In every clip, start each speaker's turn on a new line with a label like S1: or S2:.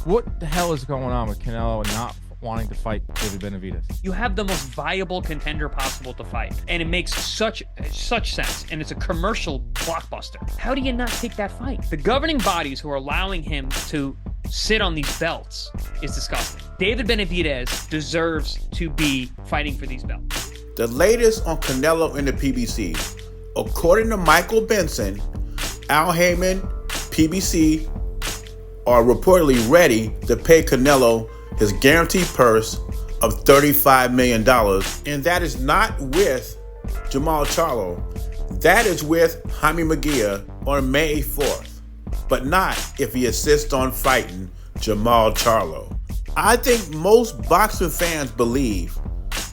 S1: What the hell is going on with Canelo and not wanting to fight David Benavidez?
S2: You have the most viable contender possible to fight, and it makes such sense, and it's a commercial blockbuster. How do you not take that fight? The governing bodies who are allowing him to sit on these belts is disgusting. David Benavidez deserves to be fighting for these belts.
S3: The latest on Canelo and the PBC. According to Michael Benson, Al Haymon, PBC, are reportedly ready to pay Canelo his guaranteed purse of $35 million. And that is not with Jamal Charlo. That is with Jaime Munguia on May 4th. But not if he insists on fighting Jamal Charlo. I think most boxing fans believe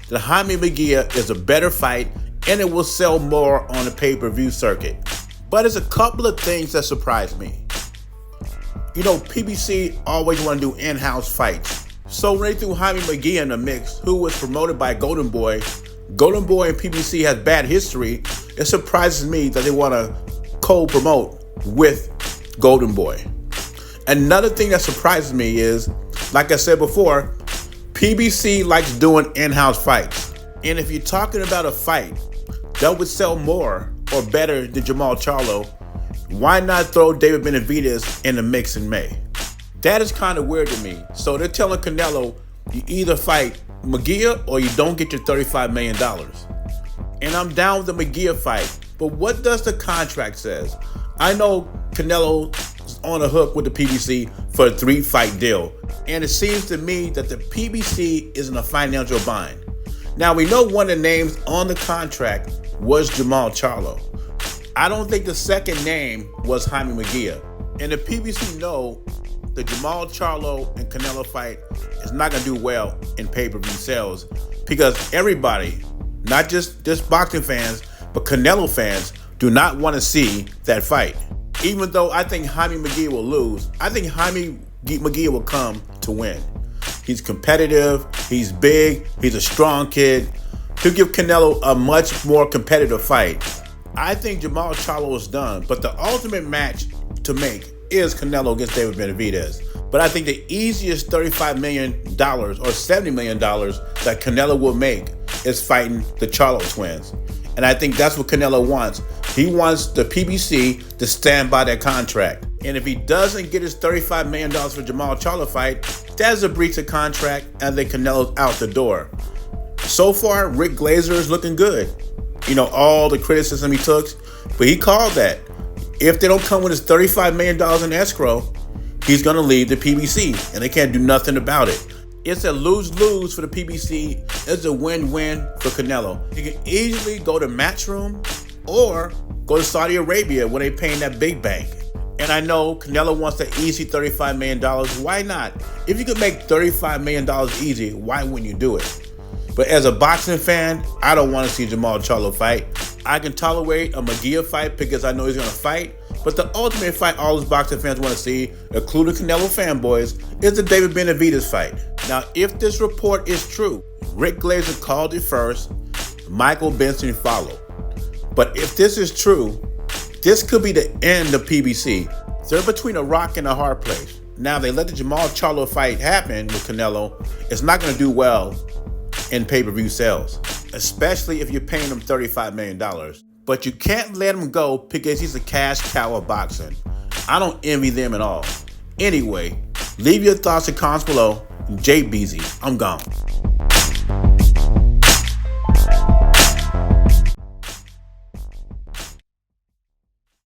S3: that Jaime Munguia is a better fight and it will sell more on the pay-per-view circuit. But there's a couple of things that surprise me. You know, PBC always want to do in-house fights. So when they threw Jaime Munguia in the mix, who was promoted by Golden Boy and PBC has bad history, it surprises me that they want to co-promote with Golden Boy. Another thing that surprises me is, like I said before, PBC likes doing in-house fights. And if you're talking about a fight that would sell more or better than Jamal Charlo, why not throw David Benavidez in the mix in May? That is kind of weird to me. So they're telling Canelo, you either fight Munguia or you don't get your $35 million. And I'm down with the Munguia fight. But what does the contract says? I know Canelo is on a hook with the PBC for a 3-fight deal. And it seems to me that the PBC is in a financial bind. Now, we know one of the names on the contract was Jamal Charlo. I don't think the second name was Jaime Munguia. And the PBC know the Jamal Charlo and Canelo fight is not going to do well in pay-per-view sales because everybody, not just boxing fans, but Canelo fans, do not want to see that fight. Even though I think Jaime Munguia will lose, I think Jaime Munguia will come to win. He's competitive, he's big, he's a strong kid. He'll give Canelo a much more competitive fight. I think Jamal Charlo is done, but the ultimate match to make is Canelo against David Benavidez. But I think the easiest $35 million or $70 million that Canelo will make is fighting the Charlo twins. And I think that's what Canelo wants. He wants the PBC to stand by that contract. And if he doesn't get his $35 million for Jamal Charlo fight, that's a breach of contract and then Canelo's out the door. So far, Rick Glazer is looking good. You know, all the criticism he took, but he called that. If they don't come with his $35 million in escrow, he's going to leave the PBC, and they can't do nothing about it. It's a lose-lose for the PBC. It's a win-win for Canelo. He can easily go to Matchroom or go to Saudi Arabia when they're paying that big bank. And I know Canelo wants the easy $35 million. Why not? If you could make $35 million easy, why wouldn't you do it? But as a boxing fan, I don't want to see Jamal Charlo fight. I can tolerate a Munguia fight because I know he's going to fight. But the ultimate fight all those boxing fans want to see, including Canelo fanboys, is the David Benavidez fight. Now, if this report is true, Rick Glazer called it first, Michael Benson followed. But if this is true, this could be the end of PBC. They're between a rock and a hard place. Now, they let the Jamal Charlo fight happen with Canelo. It's not going to do well in pay-per-view sales, especially if you're paying him $35 million. But you can't let him go because he's a cash cow of boxing. I don't envy them at all. Anyway, leave your thoughts and comments below. Jay Beezy, I'm gone.